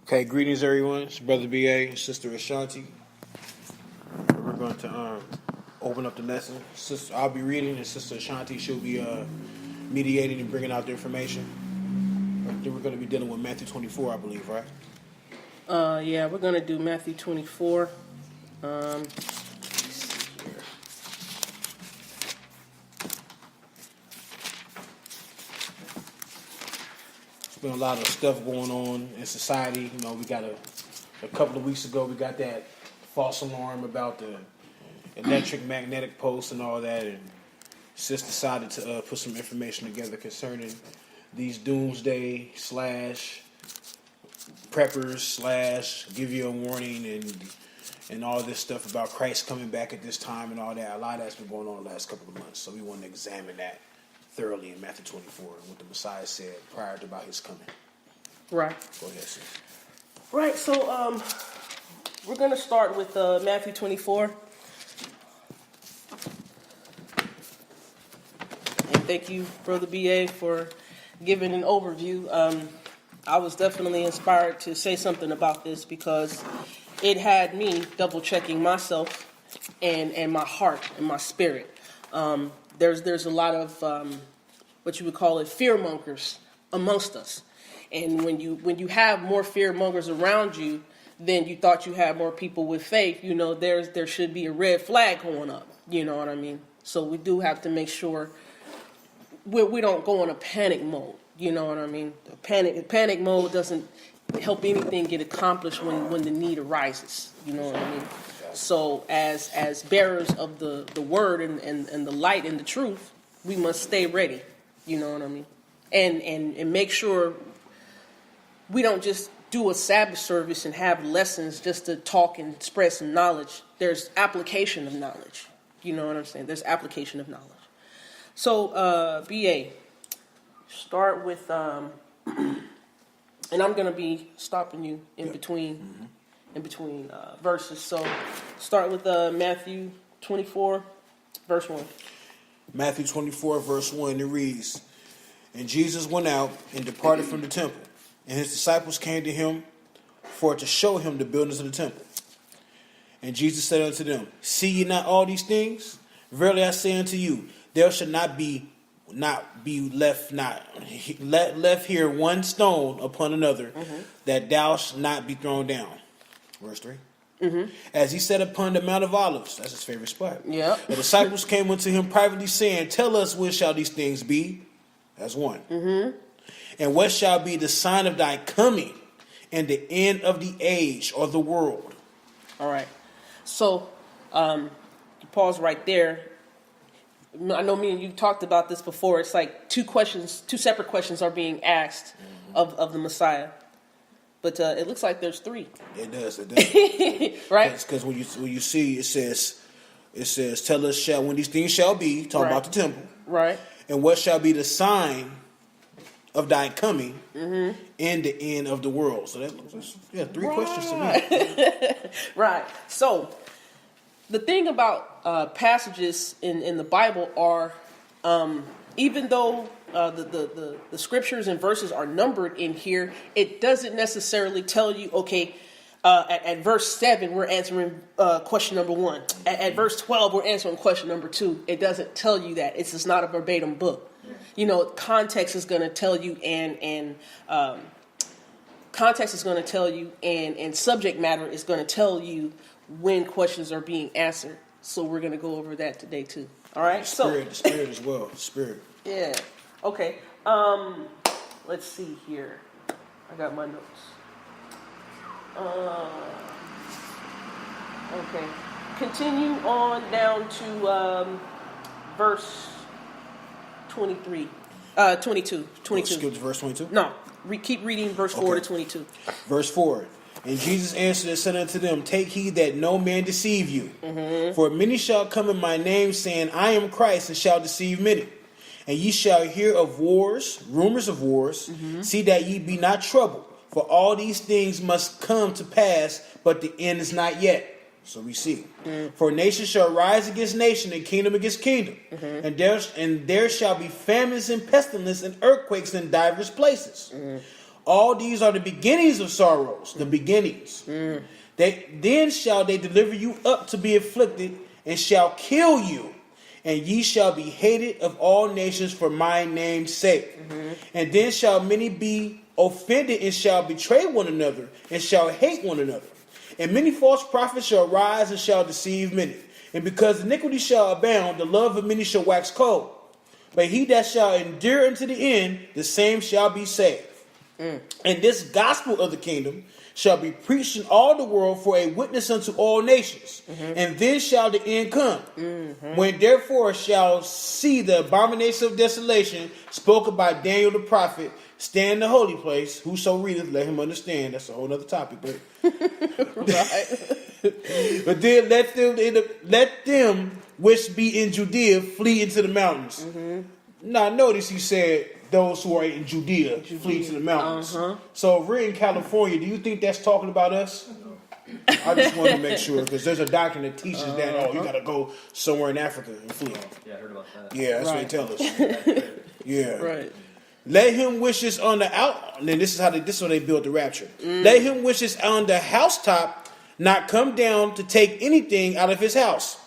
Okay, greetings everyone. It's Brother BA, Sister Ashanti. We're going to open up the lesson. I'll be reading, and Sister Ashanti, she'll be mediating and bringing out the information. Then we're going to be dealing with Matthew 24, I believe, right? Yeah, we're going to do Matthew 24. There's been a lot of stuff going on in society. You know, we got a couple of weeks ago, we got that false alarm about the electric magnetic pulse and all that, and Sis decided to put some information together concerning these doomsday slash preppers slash give you a warning and all this stuff about Christ coming back at this time and all that. A lot of that's been going on the last couple of months, so we want to examine that thoroughly in Matthew 24 and what the Messiah said prior to about his coming. Right. Go ahead, sis. Right, so we're going to start with Matthew 24. And thank you, Brother BA, for giving an overview. I was definitely inspired to say something about this because it had me double-checking myself and my heart and my spirit. There's a lot of what you would call it fearmongers amongst us, and when you have more fearmongers around you than you thought you had more people with faith, you know there should be a red flag going up. You know what I mean? So we do have to make sure we don't go in a panic mode. You know what I mean? Panic mode doesn't help anything get accomplished when the need arises. You know what I mean? So as bearers of the word and the light and the truth, we must stay ready. You know what I mean? And make sure we don't just do a Sabbath service and have lessons just to talk and spread some knowledge. There's application of knowledge. You know what I'm saying? There's application of knowledge. So, BA, start with, and I'm going to be stopping you in between verses. So start with Matthew 24, verse 1. Matthew 24, verse 1, it reads, "And Jesus went out and departed from the temple, and his disciples came to him for to show him the buildings of the temple. And Jesus said unto them, See ye not all these things? Verily I say unto you, there shall not be left here one stone upon another, that thou shalt not be thrown down." Verse 3. As he sat upon the Mount of Olives, that's his favorite spot. Yeah. The disciples came unto him privately, saying, Tell us, when shall these things be? That's one. And what shall be the sign of thy coming and the end of the age or the world? All right. So, pause right there. I know me and you talked about this before. It's like two separate questions are being asked of the Messiah. But it looks like there's three. It does. Right? Because when you see, it says, tell us when these things shall be, talking about the temple. Right. And what shall be the sign of thy coming and the end of the world. So that's three questions to me. Right. So the thing about passages in the Bible are, even though the scriptures and verses are numbered in here, it doesn't necessarily tell you, okay, at verse 7, we're answering question number 1. At verse 12, we're answering question number 2. It doesn't tell you that. It's just not a verbatim book. You know, context is going to tell you, and subject matter is going to tell you when questions are being answered. So we're going to go over that today too. All right. The spirit as well. Spirit. Yeah. Okay. Let's see here. I got my notes. Okay. Continue on down to verse 22. 22. Skip to verse 22? No. Keep reading verse 4 to 22. Verse 4. And Jesus answered and said unto them, Take heed that no man deceive you. For many shall come in my name, saying, I am Christ, and shall deceive many. And ye shall hear of wars, rumors of wars. See that ye be not troubled. For all these things must come to pass, but the end is not yet. So we see. For nation shall rise against nation, and kingdom against kingdom. And there shall be famines and pestilence and earthquakes in divers places. All these are the beginnings of sorrows, the beginnings. Then shall they deliver you up to be afflicted, and shall kill you, and ye shall be hated of all nations for my name's sake. And then shall many be offended, and shall betray one another, and shall hate one another. And many false prophets shall rise, and shall deceive many. And because iniquity shall abound, the love of many shall wax cold. But he that shall endure unto the end, the same shall be saved. And this gospel of the kingdom shall be preached in all the world for a witness unto all nations. And then shall the end come. When therefore shall see the abomination of desolation spoken by Daniel the prophet stand in the holy place. Whoso readeth, let him understand. That's a whole other topic. But, but then let them which be in Judea flee into the mountains. Now notice he said those who are in Judea flee to the mountains. So if we're in California, do you think that's talking about us? I just want to make sure, because there's a doctrine that teaches that, you got to go somewhere in Africa and flee. Yeah, I heard about that. Yeah, that's what they tell us. Yeah. Right. Let him which is on the out. And then this is how they built the rapture. Let him which is on the housetop not come down to take anything out of his house.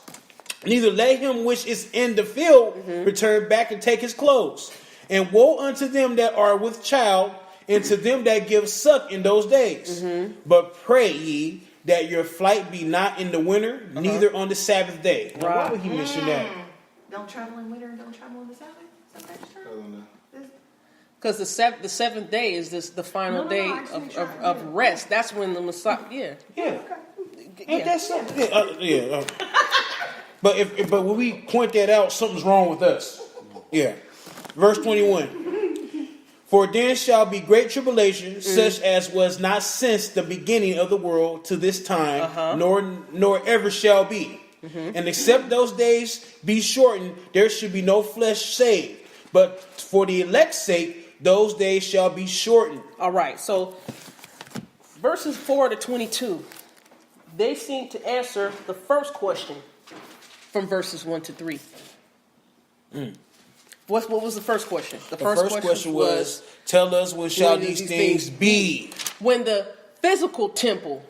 Neither let him which is in the field return back and take his clothes. And woe unto them that are with child, and to them that give suck in those days. But pray ye that your flight be not in the winter, neither on the Sabbath day. Now, why would he mention that? Don't travel in winter and don't travel in the Sabbath? Sometimes true. Because the seventh day is the final day of rest. That's when the Messiah. Yeah. Ain't that something? But when we point that out, something's wrong with us. Yeah. Verse 21. For then shall be great tribulation, such as was not since the beginning of the world to this time, nor ever shall be. And except those days be shortened, there should be no flesh saved. But for the elect's sake, those days shall be shortened. All right. So verses 4 to 22, they seem to answer the first question from verses 1 to 3. What was the first question? The first question was, tell us when shall these things be? When the physical temple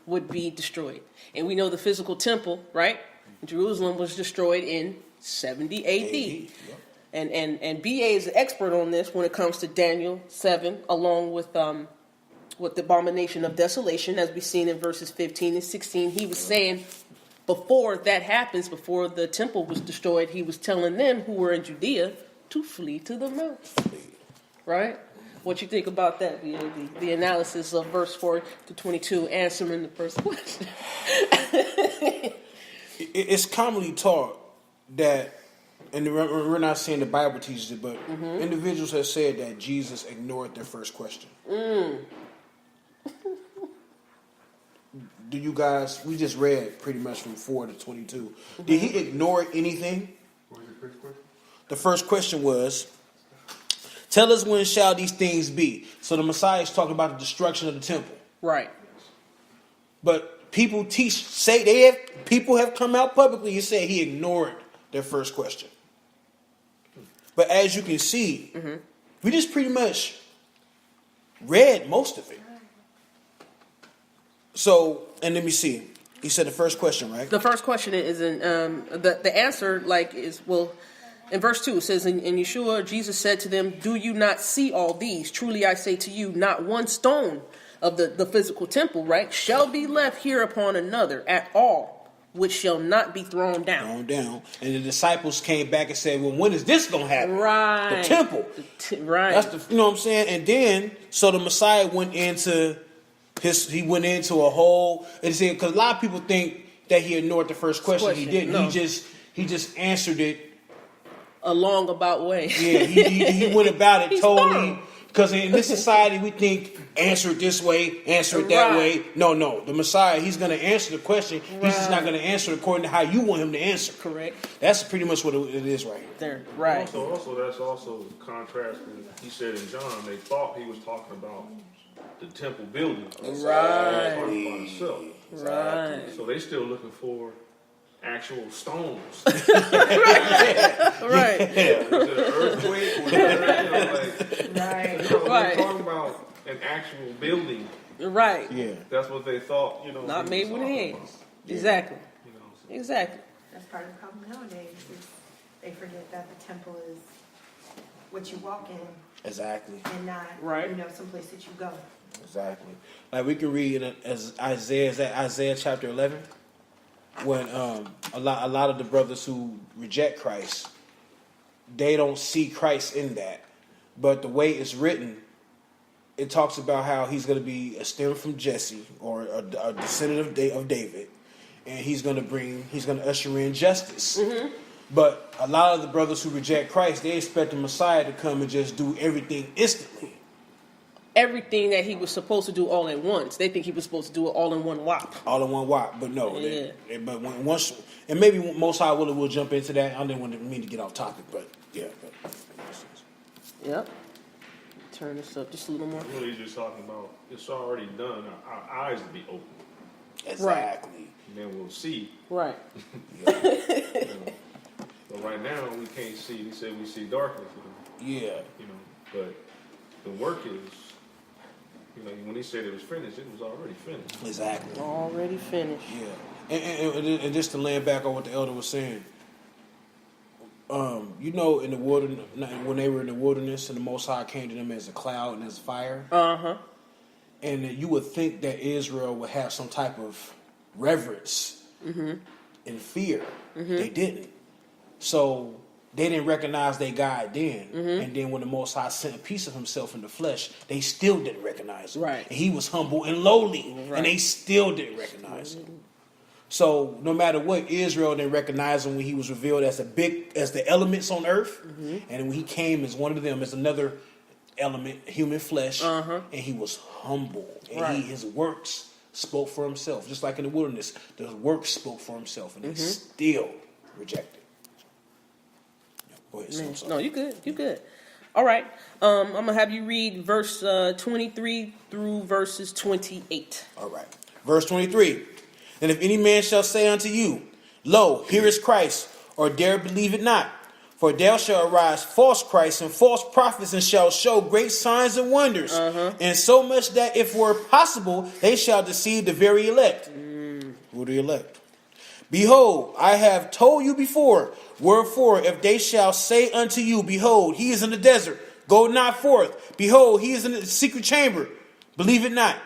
would be destroyed. And we know the physical temple, right? Jerusalem was destroyed in 70 AD. And BA is an expert on this when it comes to Daniel 7, along with the abomination of desolation, as we've seen in verses 15 and 16. He was saying, before that happens, before the temple was destroyed, he was telling them who were in Judea to flee to the mountains. Right? What you think about that, the analysis of verse 4 to 22, answering the first question? It's commonly taught that, and we're not saying the Bible teaches it, but individuals have said that Jesus ignored their first question. Do you guys, we just read pretty much from 4 to 22. Did he ignore anything? What was your first question? The first question was, tell us when shall these things be? So the Messiah is talking about the destruction of the temple. Right. But people people have come out publicly and said he ignored their first question. But as you can see, we just pretty much read most of it. So, and let me see. You said the first question, right? The first question is in the answer in verse 2 it says, and Yeshua, Jesus said to them, do you not see all these? Truly I say to you, not one stone of the physical temple, right, shall be left here upon another at all, which shall not be thrown down. And the disciples came back and said, well, when is this going to happen? Right. The temple. Right. That's you know what I'm saying? And then, so the Messiah went into a whole, because a lot of people think that he ignored the first question. He didn't. No. He just answered it a long about way. Yeah, he went about it totally. Because in this society, we think, answer it this way, answer it that way. No. The Messiah, he's going to answer the question. He's just not going to answer it according to how you want him to answer. Correct. That's pretty much what it is right here. There, right. Also, that's also contrasting. He said in John, they thought he was talking about the temple building. Right. Talking about himself. Right. So they still looking for actual stones. Right. Yeah, was it an earthquake? Was it, Right. we're Right. talking about an actual building. Right. Yeah. That's what they thought, Not he made was with talking hands. about, Exactly. you know, so. Exactly. That's part of the problem nowadays, is they forget that the temple is what you walk in Exactly. and not, Right. someplace that you go. Exactly. Like we can read in Isaiah chapter 11, when a lot of the brothers who reject Christ, they don't see Christ in that. But the way it's written, it talks about how he's going to be a stem from Jesse, or a descendant of David, and he's going to usher in justice. Mm-hmm. But a lot of the brothers who reject Christ, they expect the Messiah to come and just do everything instantly. Everything that he was supposed to do all at once. They think he was supposed to do it all in one whop. All in one whop, but no. Yeah. Once, and maybe Most High will jump into that. I didn't mean to get off topic, but yeah. Yep. Turn this up just a little more. Really just talking about, it's already done. Our eyes will be open. Exactly. And then we'll see. Right. You know. But right now, we can't see. They say we see darkness. Yeah. But the work is, when he said it was finished, it was already finished. Exactly. Already finished. Yeah. And just to land back on what the elder was saying, in the wilderness, when they were in the wilderness, and the Most High came to them as a cloud and as fire, and you would think that Israel would have some type of reverence and fear. They didn't. So they didn't recognize their God then. And then when the Most High sent a piece of himself in the flesh, they still didn't recognize him. Right. And he was humble and lowly, Right. and they still didn't recognize him. So no matter what, Israel didn't recognize him when he was revealed as the elements on earth, and when he came as one of them, as another element, human flesh, and he was humble, and Right. his works spoke for himself, just like in the wilderness. The works spoke for himself, and they still rejected. Go ahead, Man, sorry. no, you good. You good. All right. I'm gonna have you read verse 23 through verses 28. All right. Verse 23. And if any man shall say unto you, Lo, here is Christ, or dare believe it not. For there shall arise false Christs and false prophets, and shall show great signs and wonders, and so much that if were possible, they shall deceive the very elect. Who are the elect? Behold, I have told you before. Wherefore, if they shall say unto you, Behold, he is in the desert, go not forth. Behold, he is in the secret chamber, believe it not.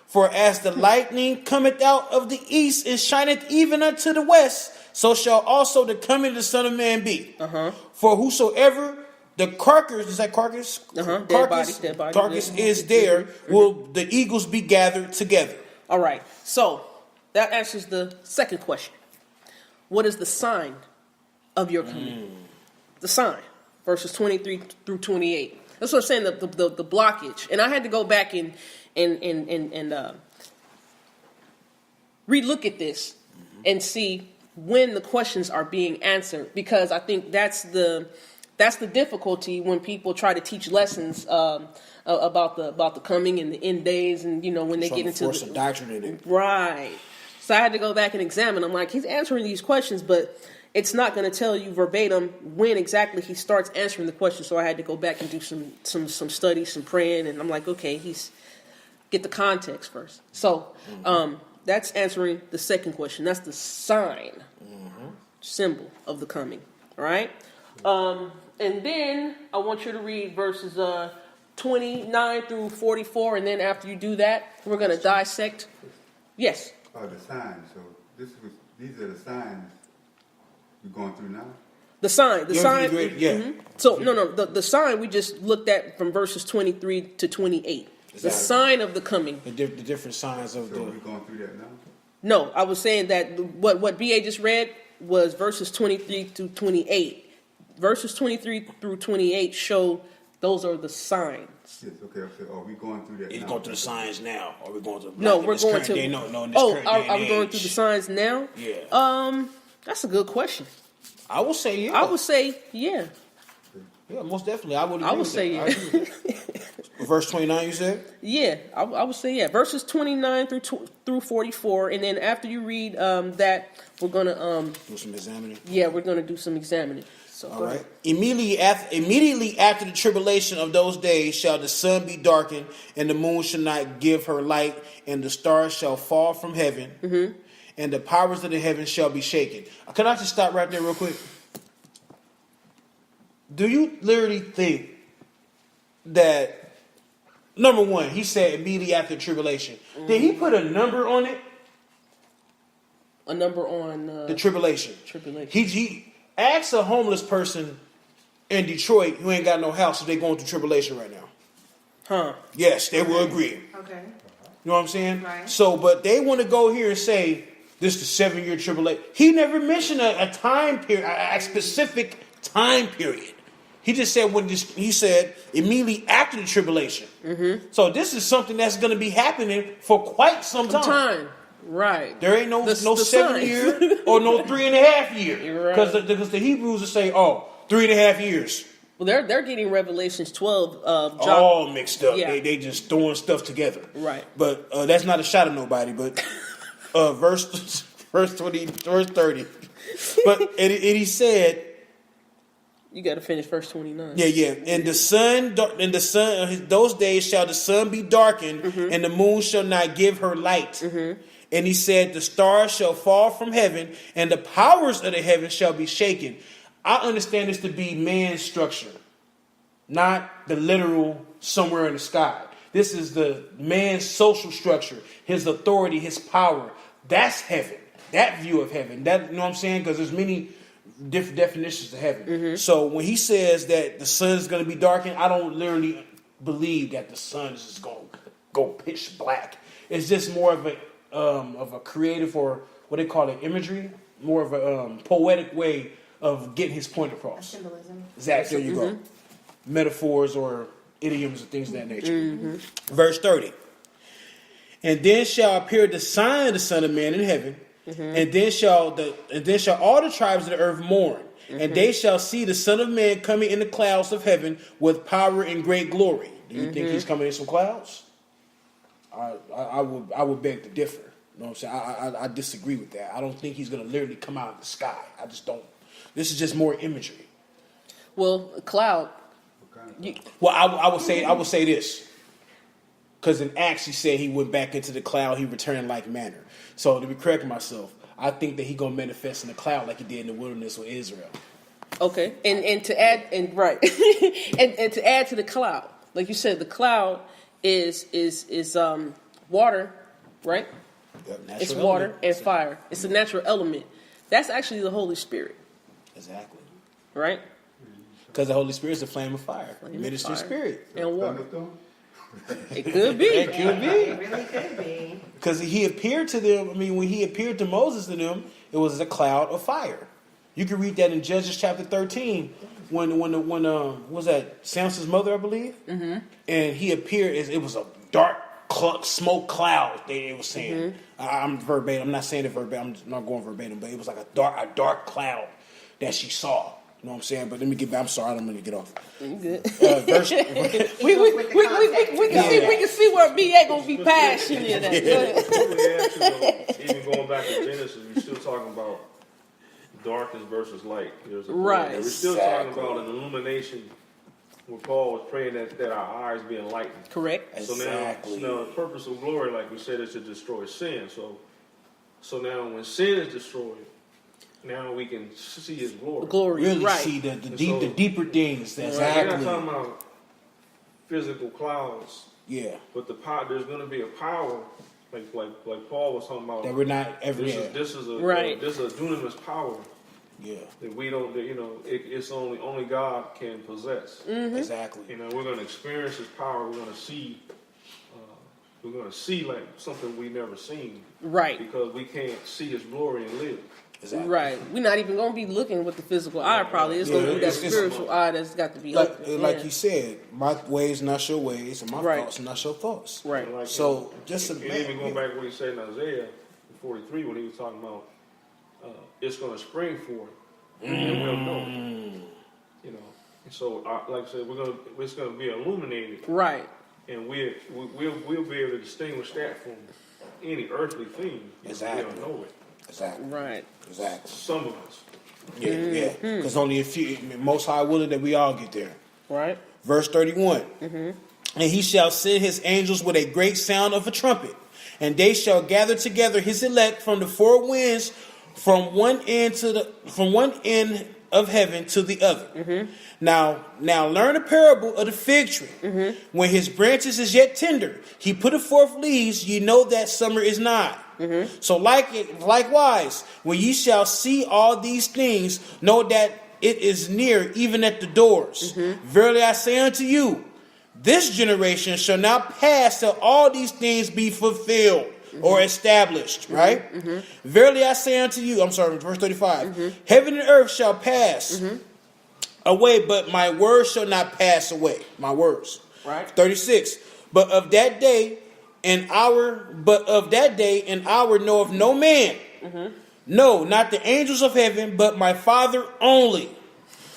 For as the lightning cometh out of the east and shineth even unto the west, so shall also the coming of the Son of Man be. For whosoever the carcass, is that carcass? Dead body. Carcass is there, will the eagles be gathered together. All right. So that answers the second question. What is the sign of your coming? The sign. Verses 23 through 28. That's what I'm saying, the blockage. And I had to go back and relook at this and see when the questions are being answered, because I think that's the difficulty when people try to teach lessons about the coming and the end days, and when they get into some doctrine in it. Right. So I had to go back and examine. I'm like, he's answering these questions, but it's not going to tell you verbatim when exactly he starts answering the question. So I had to go back and do some study, some praying, and I'm like, okay, get the context first. So that's answering the second question. That's the sign, symbol of the coming. All right. And then I want you to read verses 29 through 44, and then after you do that, we're going to dissect. Yes. The signs. So these are the signs we're going through now. The sign. Yeah. So the sign we just looked at from verses 23 to 28. Exactly. The sign of the coming. The different signs of So the. we're going through that now. No, I was saying that what BA just read was verses 23 through 28. Verses 23 through 28 show those are the signs. Yes. Okay. So are we going through that? He's now? going through the signs now, or we're going to? No, we're going to. Day, no, in this oh, current are day and we going age. through the signs now? Yeah. That's a good question. I would say yeah. I would say yeah. Yeah, most definitely. I would. I would Agree say with that. I agree with that. Verse 29, you said? Yeah, I would say, yeah. Verses 29 through 44. And then after you read that, we're going to, Do some examining. we're going to do some examining. So, All right. Immediately after the tribulation of those days shall the sun be darkened, and the moon shall not give her light, and the stars shall fall from heaven, and the powers of the heavens shall be shaken. Can I just stop right there real quick? Do you literally think that, number one, he said immediately after the tribulation. Did he put a number on it? A number on The tribulation. tribulation. He asked a homeless person in Detroit who ain't got no house if they going through tribulation right now. Huh. Yes, they will agree. Okay. You know what I'm saying? Right. So, but they want to go here and say this is the 7-year tribulation. He never mentioned a time period, a specific time period. He just said he said immediately after the tribulation. So this is something that's going to be happening for quite some time. Right. There ain't no The 7 signs. year or no 3.5 year. You're right. Because the Hebrews will say, 3.5 years. Well, they're getting Revelations 12. All mixed up. Yeah. They just throwing stuff together. Right. But that's not a shot at nobody. But verse 20, verse 30. But and he said, You got to finish verse 29. yeah. And the sun, those days shall the sun be darkened, and the moon shall not give her light. And he said, the stars shall fall from heaven, and the powers of the heaven shall be shaken. I understand this to be man's structure, not the literal somewhere in the sky. This is the man's social structure, his authority, his power. That's heaven. That view of heaven. That, you know what I'm saying? Because there's many different definitions of heaven. So when he says that the sun is going to be darkened, I don't literally believe that the sun is just going to go pitch black. It's just more of a creative, or what they call it, imagery, more of a poetic way of getting his point across. Symbolism. Exactly. There you go. Metaphors or idioms and things of that nature. Verse 30. And then shall appear the sign of the Son of Man in heaven, and then shall all the tribes of the earth mourn, and they shall see the Son of Man coming in the clouds of heaven with power and great glory. Do you think he's coming in some clouds? I would beg to differ. You know what I'm saying? I disagree with that. I don't think he's going to literally come out of the sky. I just don't. This is just more imagery. Well, a cloud. Well, I would say this, because in Acts he said he went back into the cloud, he returned in like manner. So to be correct myself, I think that he gonna manifest in the cloud like he did in the wilderness with Israel. Okay, and to add and to add to the cloud, like you said, the cloud is water, right? Yep, It's natural water element. and fire. It's a natural element. That's actually the Holy Spirit, Exactly. right? Because the Holy Spirit is a flame of fire, ministering fire. spirit. And water. Thunderstorm? It could be. It could be. It really could be. Because he appeared to them. I mean, when he appeared to Moses and them, it was a cloud of fire. You can read that in Judges chapter 13 when was that Samson's mother, I believe, and he appeared. It was a dark smoke cloud. They were saying. I'm verbatim. I'm not saying it verbatim. I'm not going verbatim, but it was like a dark cloud that she saw. You know what I'm saying? But let me get back. I'm sorry, I'm going to get off. You good? Verse, We can see where BA gonna be passionate at. Even going back to Genesis, we're still talking about darkness versus light. There's a Right. We're still talking about an illumination where Paul was praying that our eyes be enlightened. Correct. So Exactly. now the purpose of glory, like we said, is to destroy sin. So now when sin is destroyed, now we can see his glory. Glory. really Right. see the deeper things. That's We're exactly. not talking about physical clouds, Yeah. but there's going to be a power, like Paul was talking about. That we're not ever. This Yeah. is a Right. this is a dunamis power Yeah. that we don't. That, it's only God can possess. Exactly. We're going to experience His power. We're going to see. We're going to see like something we never seen. Right. Because we can't see His glory and live. Exactly. Right. We're not even gonna be looking with the physical eye. Probably it's gonna be that it's- spiritual eye that's got to be open. Like Yeah. you said, my ways not your ways, and my Right. thoughts not your thoughts. Right. Like, So just and even going back to what He said in Isaiah 43 when He was talking about it's going to spring forth and we'll know. And so like I said, it's going to be illuminated. Right. and we'll be able to distinguish that from any earthly thing. Exactly. We don't know it. Exactly. Right. Exactly. Some of us. Yeah, yeah. Because only a few, most high willing that we all get there. Right. Verse 31. And he shall send his angels with a great sound of a trumpet, and they shall gather together his elect from the four winds, from one end of heaven to the other. Now learn the parable of the fig tree. When his branches is yet tender, he putteth forth leaves. Ye know that summer is nigh. So likewise, when ye shall see all these things, know that it is near, even at the doors. Verily I say unto you, this generation shall not pass till all these things be fulfilled or established. Right? Verily I say unto you, I'm sorry, verse 35. Heaven and earth shall pass away, but my words shall not pass away. My words. Right. 36. But of that day and hour knoweth no man. No, not the angels of heaven, but my Father only.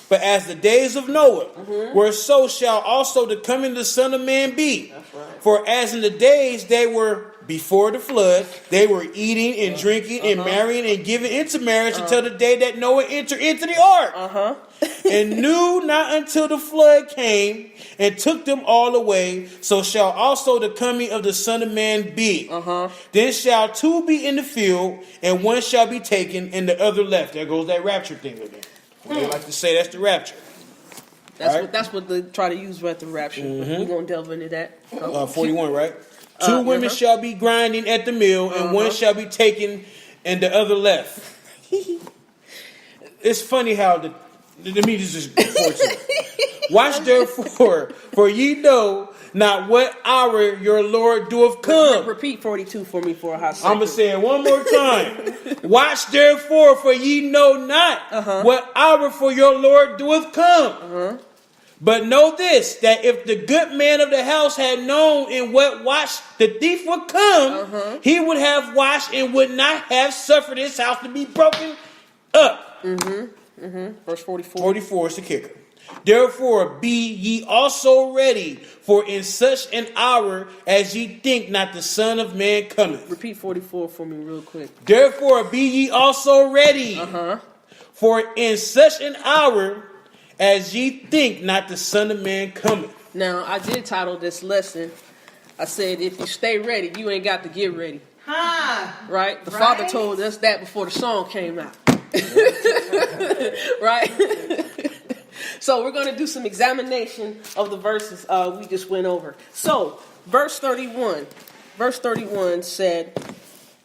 But as the days of Noah were, so shall also the coming of the Son of Man be. That's right. For as in the days they were before the flood, they were eating and drinking and marrying and giving into marriage until the day that Noah entered into the ark. And knew not until the flood came and took them all away. So shall also the coming of the Son of Man be. Then shall two be in the field, and one shall be taken and the other left. There goes that rapture thing again. They like to say that's the rapture. That's what they try to use at the rapture. We're gonna delve into that. 41, right? Two women shall be grinding at the mill, and one shall be taken and the other left. It's funny how let me just unfortunate. Watch therefore, for ye know not what hour your Lord doeth come. Repeat 42 for me for a hot second. I'm going to say it one more time. Watch therefore, for ye know not what hour for your Lord doeth come. But know this, that if the good man of the house had known in what watch the thief would come, he would have watched and would not have suffered his house to be broken up. Verse 44. 44 is the kicker. Therefore be ye also ready, for in such an hour as ye think not the Son of Man cometh. Repeat 44 for me real quick. Therefore be ye also ready, for in such an hour as ye think not the Son of Man cometh. Now, I did title this lesson, I said, if you stay ready, you ain't got to get ready. Right? The Father told us that before the song came out. Right? So we're going to do some examination of the verses we just went over. So, verse 31. Verse 31 said,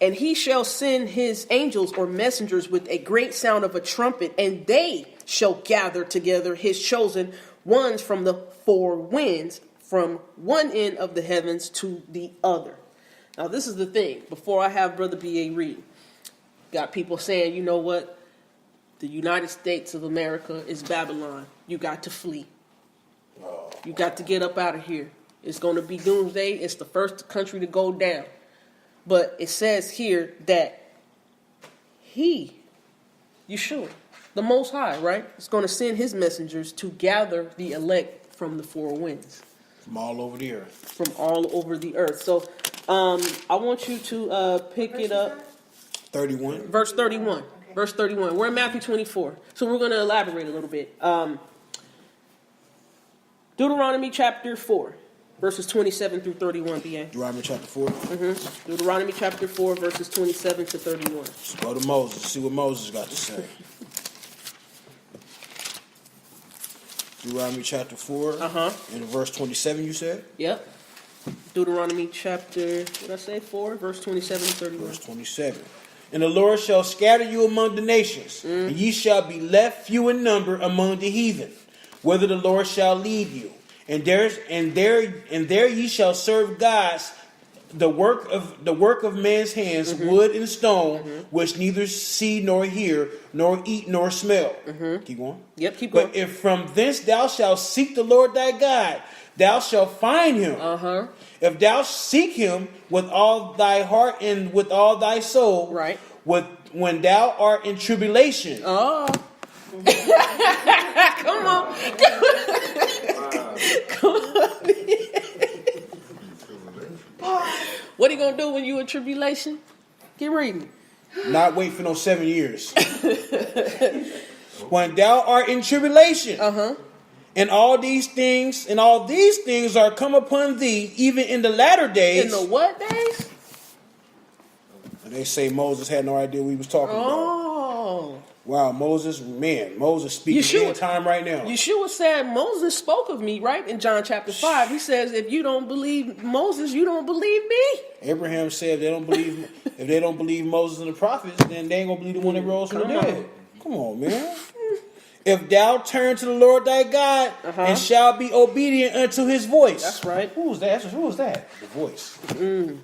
and he shall send his angels or messengers with a great sound of a trumpet, and they shall gather together his chosen ones from the four winds, from one end of the heavens to the other. Now, this is the thing. Before I have Brother B.A. read, got people saying, you know what? The United States of America is Babylon. You got to flee. You got to get up out of here. It's going to be doomsday. It's the first country to go down. But it says here that Yeshua, the Most High, right, is going to send his messengers to gather the elect from the four winds. From all over the earth. From all over the earth. So I want you to pick it up. 31. Verse 31. Verse 31. We're in Matthew 24. So we're going to elaborate a little bit. Deuteronomy chapter 4. Verses 27 through 31, B.A. Deuteronomy chapter 4. Deuteronomy chapter 4, verses 27 to 31. Let's go to Moses. See what Moses got to say. Deuteronomy chapter 4. In verse 27, you said? Yep. Deuteronomy chapter, what did I say? 4, verse 27 to 31. Verse 27. And the Lord shall scatter you among the nations, and ye shall be left few in number among the heathen, whither the Lord shall lead you. And there ye shall serve gods, the work of man's hands, wood and stone, which neither see nor hear, nor eat nor smell. Keep going. Yep, keep going. But if from thence thou shalt seek the Lord thy God, thou shalt find him. If thou seek him with all thy heart and with all thy soul, right, when thou art in tribulation. Come on. Come on. gonna do when you in tribulation? Keep reading. Not wait for no 7 years. When thou art in tribulation, and all these things are come upon thee, even in the latter days. In the what days? And they say Moses had no idea what he was talking about. Oh. Wow, Moses speaking in time right now. Yeshua said, Moses spoke of me, right? In John chapter 5. He says, if you don't believe Moses, you don't believe me. Abraham said if they don't believe Moses and the prophets, then they ain't gonna believe the one that rose from the dead. Come on, man. If thou turn to the Lord thy God and shall be obedient unto his voice. That's right. Who was that? Who was that? The voice.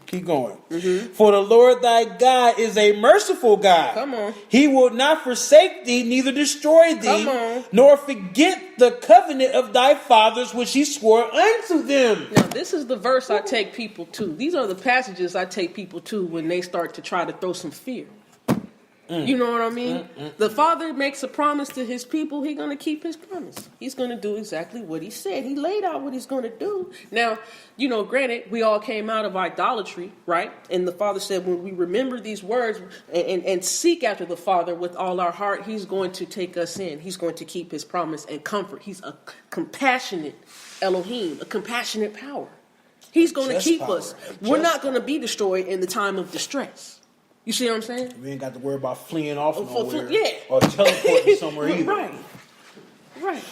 Keep going. For the Lord thy God is a merciful God. Come on. He will not forsake thee, neither destroy thee, Come on. nor forget the covenant of thy fathers which he swore unto them. Now, this is the verse I take people to. These are the passages I take people to when they start to try to throw some fear. You know what I mean? The Father makes a promise to his people. He's going to keep his promise. He's going to do exactly what he said. He laid out what he's going to do. Now, you know, granted, we all came out of idolatry, right? And the Father said when we remember these words and seek after the Father with all our heart, he's going to take us in. He's going to keep his promise and comfort. He's a compassionate Elohim, a compassionate power. He's going to keep us. We're not going to be destroyed in the time of distress. You see what I'm saying? We ain't got to worry about fleeing off nowhere yeah. or teleporting somewhere either. Right.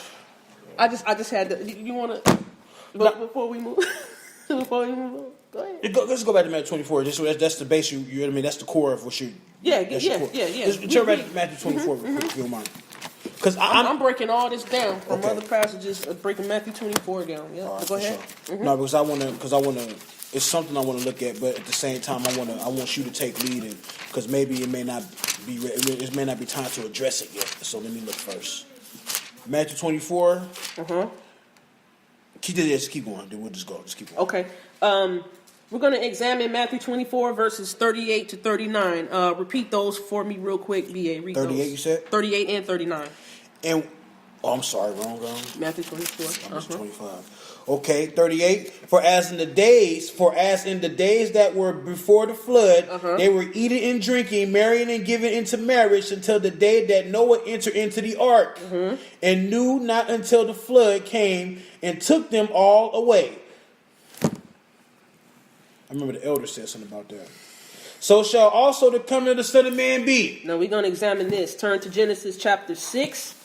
I just had to. You want to before we move? Before we move on, go ahead. Let's go back to Matthew 24. That's the base. You know what I mean? That's the core of what you. Yeah. Let's turn back to Matthew 24 real quick, if you don't mind. Because I'm breaking all this down from other passages. Breaking Matthew 24 down. Yeah. Right, go ahead. Sure. No, because I want to. It's something I want to look at, but at the same time, I want you to take lead, because maybe it may not be time to address it yet. So let me look first. Matthew 24. Keep going. Then we'll just go. Just keep going. Okay. We're going to examine Matthew 24 verses 38 to 39. Repeat those for me real quick, BA. Read 38, those. you said? 38 and 39. And I'm sorry, wrong. Matthew 24. Matthew 25. Okay, 38. For as in the days that were before the flood, they were eating and drinking, marrying and giving into marriage until the day that Noah entered into the ark, and knew not until the flood came and took them all away. I remember the elder said something about that. So shall also the coming of the Son of Man be. Now we're going to examine this. Turn to Genesis chapter 6.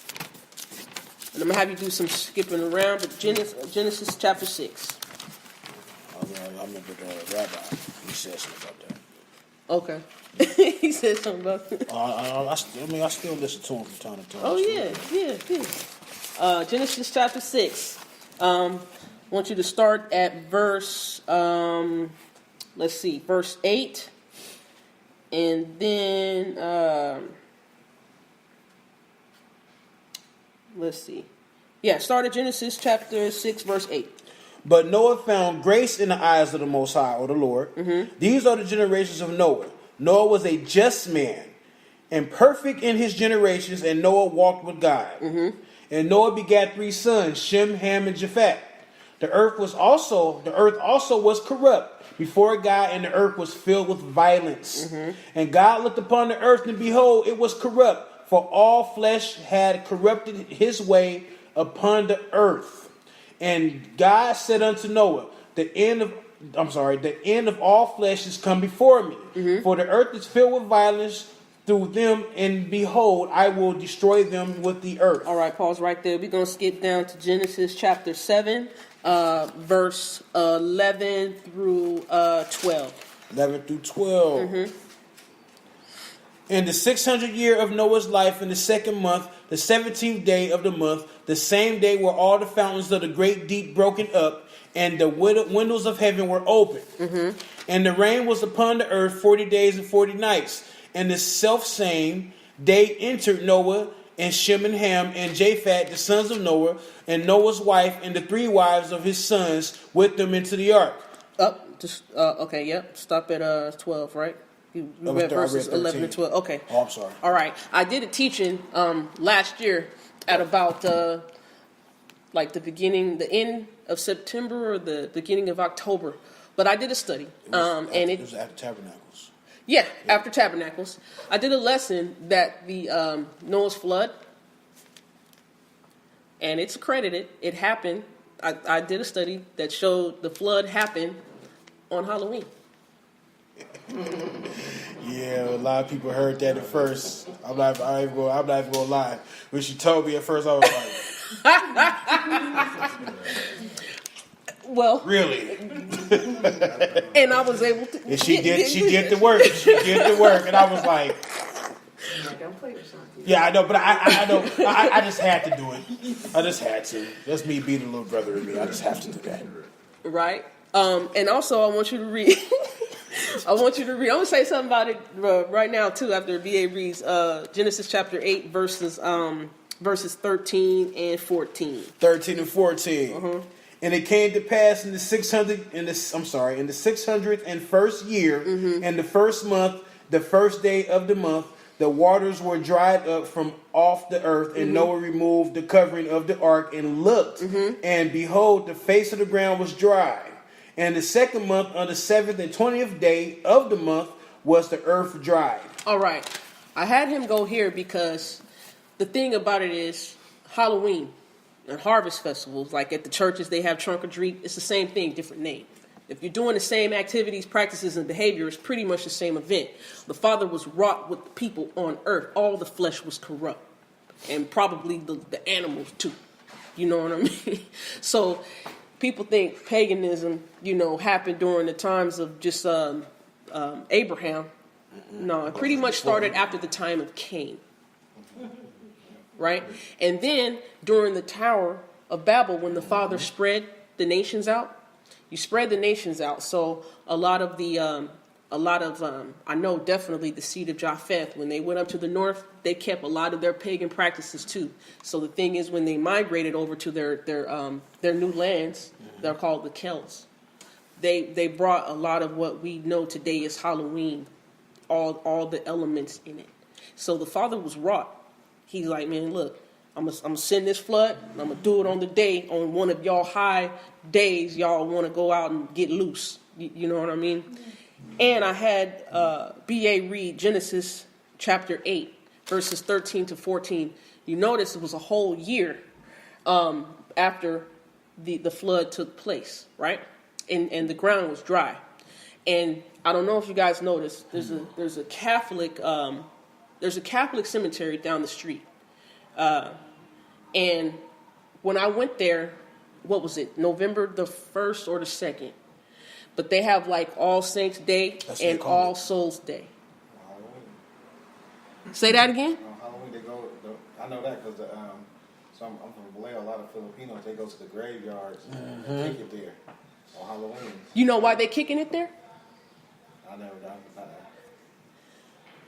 And I'm going to have you do some skipping around, but Genesis chapter 6. I remember the rabbi. He said something about that. Okay. He said something about that. I still listen to him from time to time. Oh, yeah. Genesis chapter 6. I want you to start at verse, verse 8. And then... let's see. Yeah, start at Genesis chapter 6, verse 8. But Noah found grace in the eyes of the Most High, or the Lord. These are the generations of Noah. Noah was a just man and perfect in his generations, and Noah walked with God. And Noah begat 3 sons, Shem, Ham, and Japheth. The earth also was corrupt before God, and the earth was filled with violence. And God looked upon the earth, and behold, it was corrupt. For all flesh had corrupted his way upon the earth. And God said unto Noah, the end of all flesh is come before me. For the earth is filled with violence through them, and behold, I will destroy them with the earth. All right, pause right there. We're going to skip down to Genesis chapter 7, verse 11 through 12. 11 through 12. In the 600th year of Noah's life, in the 2nd month, the 17th day of the month, the same day were all the fountains of the great deep broken up, and the windows of heaven were open. And the rain was upon the earth 40 days and 40 nights. And the selfsame day entered Noah and Shem and Ham and Japheth, the sons of Noah, and Noah's wife, and the 3 wives of his sons with them into the ark. Okay, yep. Stop at 12, right? You read verses 11 and 12. Okay. Oh, I'm sorry. All right. I did a teaching last year at about the end of September or the beginning of October. But I did a study, and it was after Tabernacles. yeah, after Tabernacles, I did a lesson that the Noah's flood, and it's accredited. It happened. I did a study that showed the flood happened on Halloween. Yeah, a lot of people heard that at first. I'm not even gonna lie. When she told me at first, I was like, Well, really? and I was able to. And she did the work. She did the work, and I was like, Don't play with Ashanti. yeah, I know, but I know, I just had to do it. I just had to. That's me being a little brother in me. I just have to do that. Right. And also, I want you to read. I'm going to say something about it right now too. After BA reads Genesis chapter 8 verses 13 and 14. 13 and 14. And it came to pass in the 601st year, in the first month, the first day of the month, the waters were dried up from off the earth, and Noah removed the covering of the ark and looked, and behold, the face of the ground was dry. And the second month, on the 7th and 20th day of the month, was the earth dried. All right. I had him go here because the thing about it is Halloween and harvest festivals, like at the churches, they have trunk or treat. It's the same thing, different name. If you're doing the same activities, practices, and behavior, it's pretty much the same event. The Father was wrought with the people on earth. All the flesh was corrupt. And probably the animals too. You know what I mean? So people think paganism, happened during the times of just Abraham. No, it pretty much started after the time of Cain. Right? And then during the Tower of Babel, when the Father spread the nations out, you spread the nations out. So a lot of I know definitely the seed of Japheth, when they went up to the north, they kept a lot of their pagan practices too. So the thing is, when they migrated over to their new lands, they're called the Celts. They brought a lot of what we know today as Halloween, all the elements in it. So the Father was wrought. He's like, man, look, I'm gonna send this flood, and I'm gonna do it on the day, on one of y'all high days y'all want to go out and get loose. You know what I mean? And I had BA read Genesis chapter 8, verses 13 to 14. You notice it was a whole year after the flood took place, right? And the ground was dry. And I don't know if you guys noticed, there's a Catholic cemetery down the street. And when I went there, what was it, November the 1st or the 2nd? But they have like All Saints Day and All Souls Day. Halloween. Say that again? Halloween, I know that because I'm from Vallejo. A lot of Filipinos, they go to the graveyards and kick it there on Halloween. You know why they kicking it there? I never done that.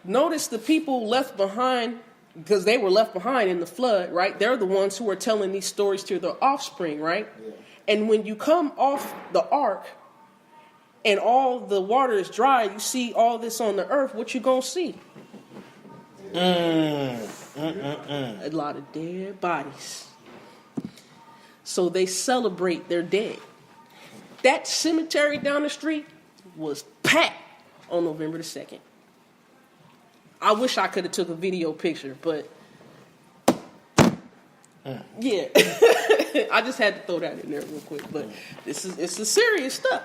Notice the people left behind, because they were left behind in the flood, right? They're the ones who are telling these stories to their offspring, right? Yeah. And when you come off the ark and all the water is dry, you see all this on the earth, what you gonna see? A lot of dead bodies. So they celebrate their dead. That cemetery down the street was packed on November the 2nd. I wish I could have took a video picture, but yeah, I just had to throw that in there real quick. But it's the serious stuff.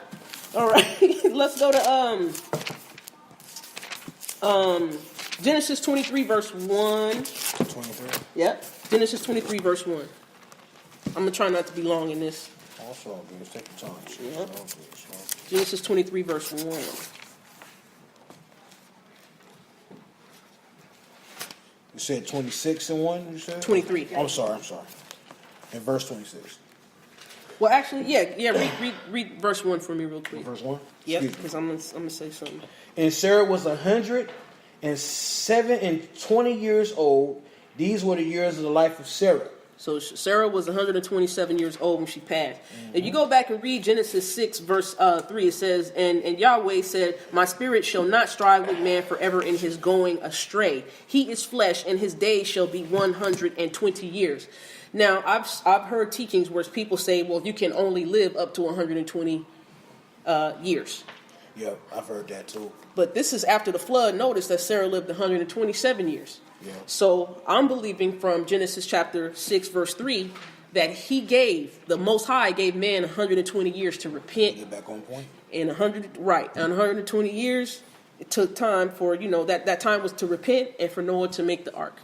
All right, let's go to Genesis 23 verse 1. 23. Yep, Genesis 23 verse 1. I'm gonna try not to be long in this. Also, good. Take your time. Yep. Genesis 23 verse 1. You said 26 and 1, you said? 23. I'm sorry. And verse 26. Well, actually, yeah. Read verse 1 for me real quick. Verse 1? Yep, because I'm gonna say something. And Sarah was 120 years old. These were the years of the life of Sarah. So Sarah was 127 years old when she passed. If you go back and read Genesis 6 verse 3, it says, and Yahweh said, my spirit shall not strive with man forever in his going astray. He is flesh, and his days shall be 120 years. Now, I've heard teachings where people say, well, you can only live up to 120 years. Yep, I've heard that too. But this is after the flood. Notice that Sarah lived 127 years. Yeah. So I'm believing from Genesis chapter 6, verse 3, that the Most High gave man 120 years to repent. Get back on point. And 120 years, it took time for, that time was to repent and for Noah to make the ark.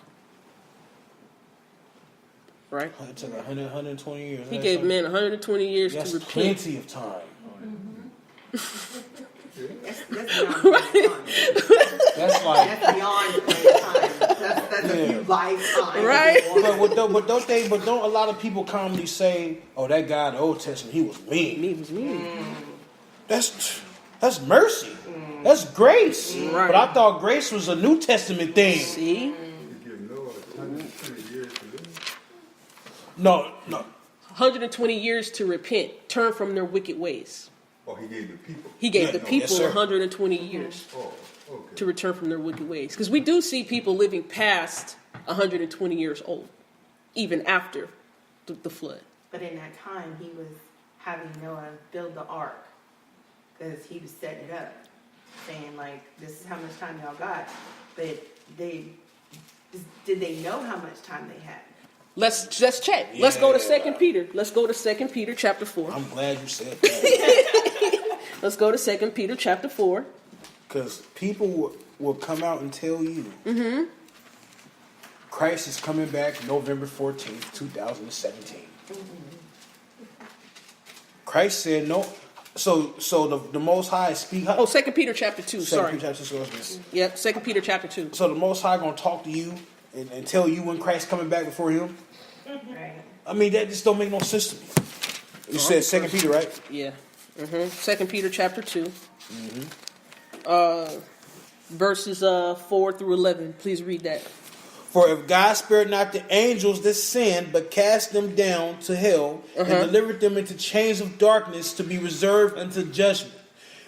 Right? It took 120 years. He gave man 120 years That's to repent. plenty of time. That's beyond time. That's like, That's beyond time. That's a few lifetimes. Right. but don't a lot of people commonly say, "Oh, that guy in the Old Testament, he was mean." Me was me. That's mercy. That's grace. Right. But I thought grace was a New Testament thing. See? You give Noah 120 years to live. No. 120 years to repent, turn from their wicked ways. Oh, he gave the people. He gave Yeah, the no, people yes, sir. 120 years Oh, okay. to return from their wicked ways. Because we do see people living past 120 years old, even after the flood. But in that time, he was having Noah build the ark because he was setting it up, saying like, "This is how much time y'all got." But did they know how much time they had? Let's check. Let's go to Yeah. 2 Peter. Let's go to 2 Peter chapter 4. I'm glad you said that. Let's go to 2 Peter chapter 4. Because people will come out and tell you Christ is coming back November 14th, 2017. Christ said no. So the Most High speak. Oh, 2 Peter chapter 2. Sorry. Yep, 2 Peter chapter 2. So the Most High going to talk to you and tell you when Christ coming back before him? Right. I mean, that just don't make no sense to me. You said 2 Peter, right? Yeah. 2 Peter chapter 2. Verses 4 through 11. Please read that. For if God spared not the angels that sinned, but cast them down to hell, and delivered them into chains of darkness to be reserved unto judgment,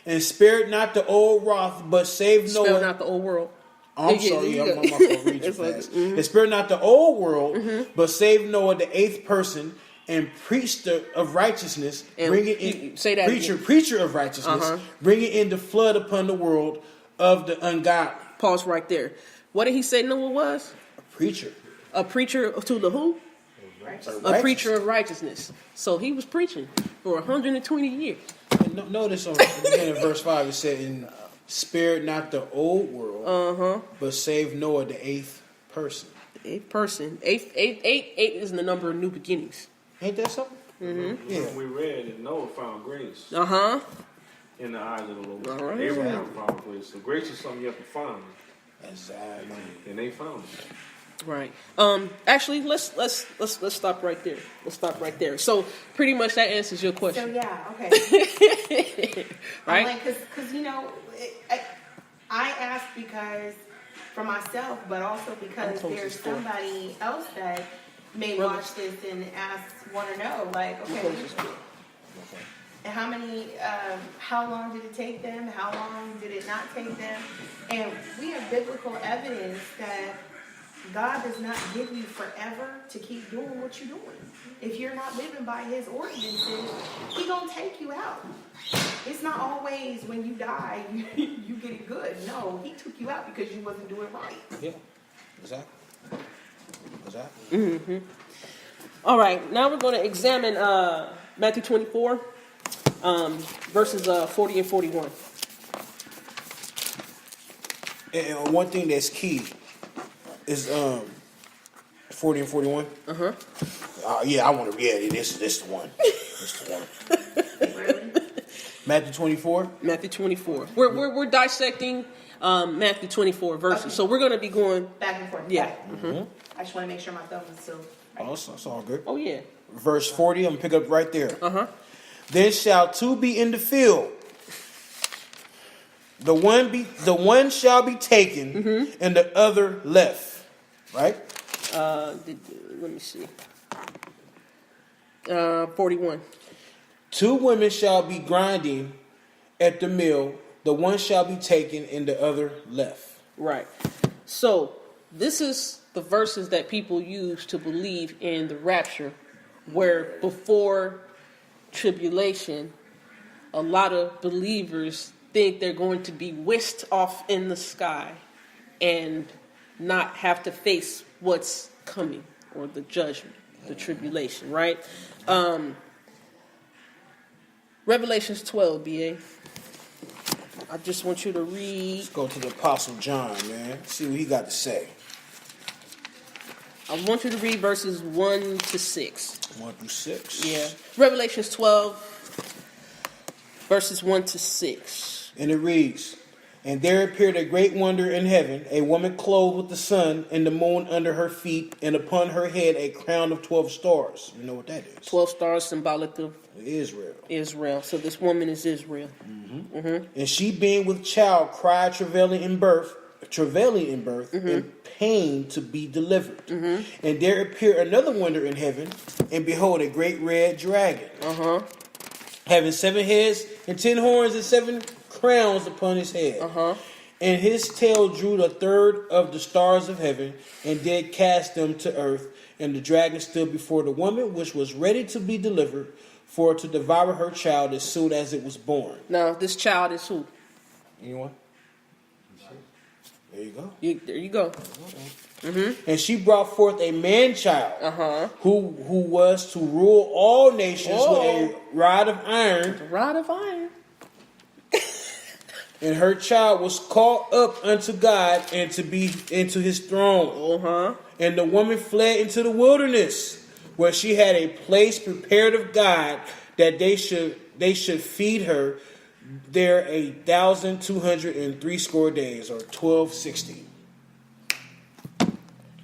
and spared not the old wrath, but saved Spell Noah. not the old world. I'm Yeah, sorry, yeah, I'm not going to read too It's like, fast. And spared not the old world, but saved Noah, the eighth person, and preacher of righteousness, And bringing you in say that again. preacher of righteousness, bringing in the flood upon the world of the ungodly. Pause right there. What did he say Noah was? A preacher. A preacher to the who? A preacher of righteousness. So he was preaching for 120 years. And notice again in verse 5 it said, "And spared not the old world, but saved Noah, the eighth person." The eighth person. Eight is the number of new beginnings. Ain't that something? Yeah. We read that Noah found grace Uh-huh. in the eyes of the Lord. All right. Abraham found grace. So grace is something you have to find, Exactly. and they found it. Right. Actually, let's stop right there. Let's stop right there. So pretty much that answers your So question. yeah, okay. Right? I'm like, because I ask because for myself, but also because close there's this door. somebody else that may Brother. watch this and want to know, like, okay, and how long did it take them? How long did it not take them? And we have biblical evidence that God does not give you forever to keep doing what you're doing. If you're not living by his ordinances, he gonna take you out. It's not always when you die, you get it good. No, he took you out because you wasn't doing right. Yeah. Exactly. All right. Now we're going to examine Matthew 24, verses 40 and 41. And one thing that's key is 40 and 41. Yeah, I want to. Yeah, this is the one. This the one. Really? Matthew 24. Matthew 24. We're dissecting Matthew 24 verses. Okay. So we're going to be going. Back and forth. Yeah. Okay. I just want to make sure my thumb is still right. Oh, that's all good. Oh yeah. Verse 40. I'm gonna pick up right there. Then shall two be in the field. The one shall be taken, and the other left. Right. Let me see. 41. Two women shall be grinding at the mill. The one shall be taken, and the other left. Right. So this is the verses that people use to believe in the rapture, where before tribulation, a lot of believers think they're going to be whisked off in the sky and not have to face what's coming, or the judgment, the tribulation, right? Revelations 12, BA. I just want you to read. Let's go to the Apostle John, man. See what he got to say. I want you to read verses 1 to 6. 1 through 6. Yeah. Revelations 12, verses 1 to 6. And it reads, "And there appeared a great wonder in heaven, a woman clothed with the sun and the moon under her feet, and upon her head a crown of 12 stars." You know what that is? 12 stars symbolic of Israel. Israel. So this woman is Israel. And she being with child cried, travailing in birth, in pain to be delivered. And there appeared another wonder in heaven, and behold, a great red dragon, having 7 heads and 10 horns and 7 crowns upon his head. And his tail drew the third of the stars of heaven, and did cast them to earth. And the dragon stood before the woman, which was ready to be delivered, for to devour her child as soon as it was born. Now, this child is who? Anyone? There you go. There you go. And she brought forth a man child, who was to rule all nations with a rod of iron. The rod of iron. And her child was caught up unto God and to be into his throne. And the woman fled into the wilderness, where she had a place prepared of God, that they should feed her there 1,260 days, or 1260.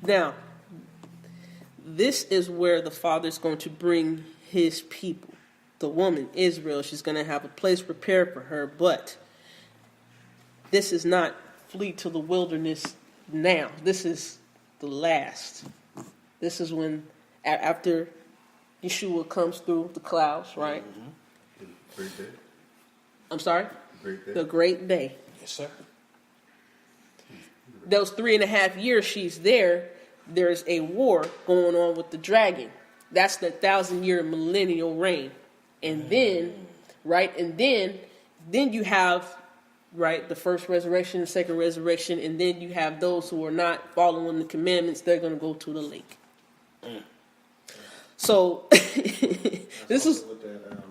Now, this is where the Father's going to bring his people. The woman, Israel, she's going to have a place prepared for her, but this is not flee to the wilderness now. This is the last. This is when, after Yeshua comes through the clouds, right? Great day. I'm sorry? Great day. The great day. Yes, sir. Those 3.5 years she's there, there's a war going on with the dragon. That's the 1,000-year millennial reign. And then, right, and then you have, right, the first resurrection, the second resurrection, and then you have those who are not following the commandments, they're going to go to the lake. So, this is... with that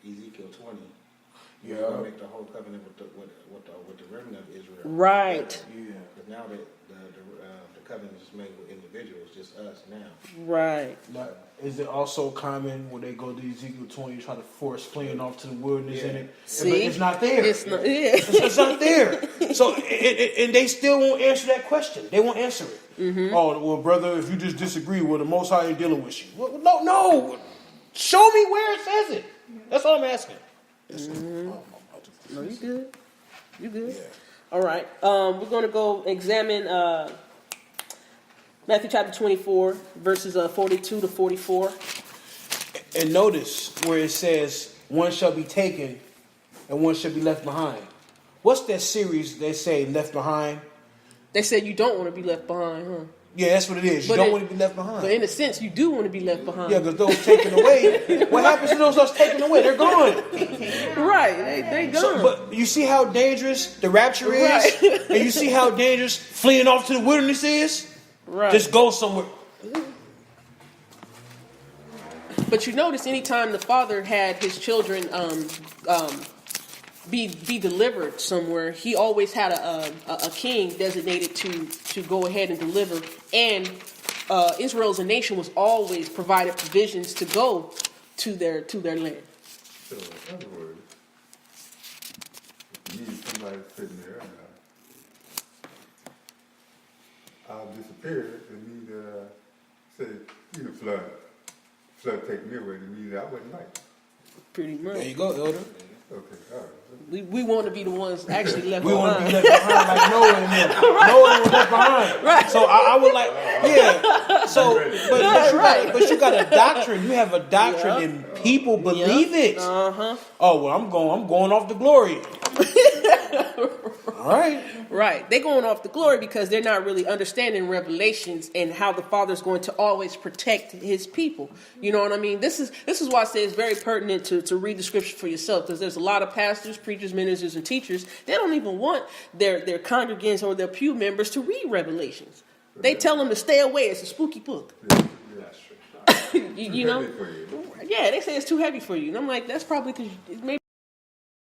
Ezekiel 20. Yeah. You're gonna make the whole covenant with the remnant of Israel. Right. Yeah. Because now that the covenant is made with individuals, just us now. Right. Now, is it also common when they go to Ezekiel 20, try to force fleeing off to the wilderness in it? See? But it's not there. It's not. Yeah. It's not there. So, and they still won't answer that question. They won't answer it. Oh, well, brother, if you just disagree, well, the Most High ain't dealing with you. Well, no. Show me where it says it. That's all I'm asking. No, you good. You good. Yeah. All right. We're going to go examine Matthew chapter 24, verses 42 to 44. And notice where it says, one shall be taken and one shall be left behind. What's that series they say, Left Behind? They said you don't want to be left behind, huh? Yeah, that's what it is. You don't want to be left behind. But in a sense, you do want to be left behind. Yeah, because those taken away, what happens to those that's taken away? They're gone. Right, they gone. So, but you see how dangerous the rapture is? Right. And you see how dangerous fleeing off to the wilderness is? Right. Just go somewhere. But you notice anytime the father had his children be delivered somewhere, he always had a king designated to go ahead and deliver. And Israel as a nation was always provided provisions to go to their land. So, in other words, you need somebody sitting there and I'll disappear and need say, flood take me away, and mean I wasn't right. Pretty much. There you go, Elder. Okay, all right. We want to be the ones actually left We want to behind. be left behind like Noah and them. Noah was left behind. Right. So I would like, yeah. So, but you got a doctrine. You have a doctrine, and people believe it. Uh-huh. Oh well, I'm going off to glory. All right. Right. They're going off the glory because they're not really understanding Revelations and how the Father's going to always protect his people. You know what I mean? This is why I say it's very pertinent to read the scripture for yourself, because there's a lot of pastors, preachers, ministers, and teachers. They don't even want their congregants or their pew members to read Revelations. They tell them to stay away. It's a spooky book. Yeah, that's true. you know? Heavy for you. Yeah, they say it's too heavy for you. And I'm like, that's probably because maybe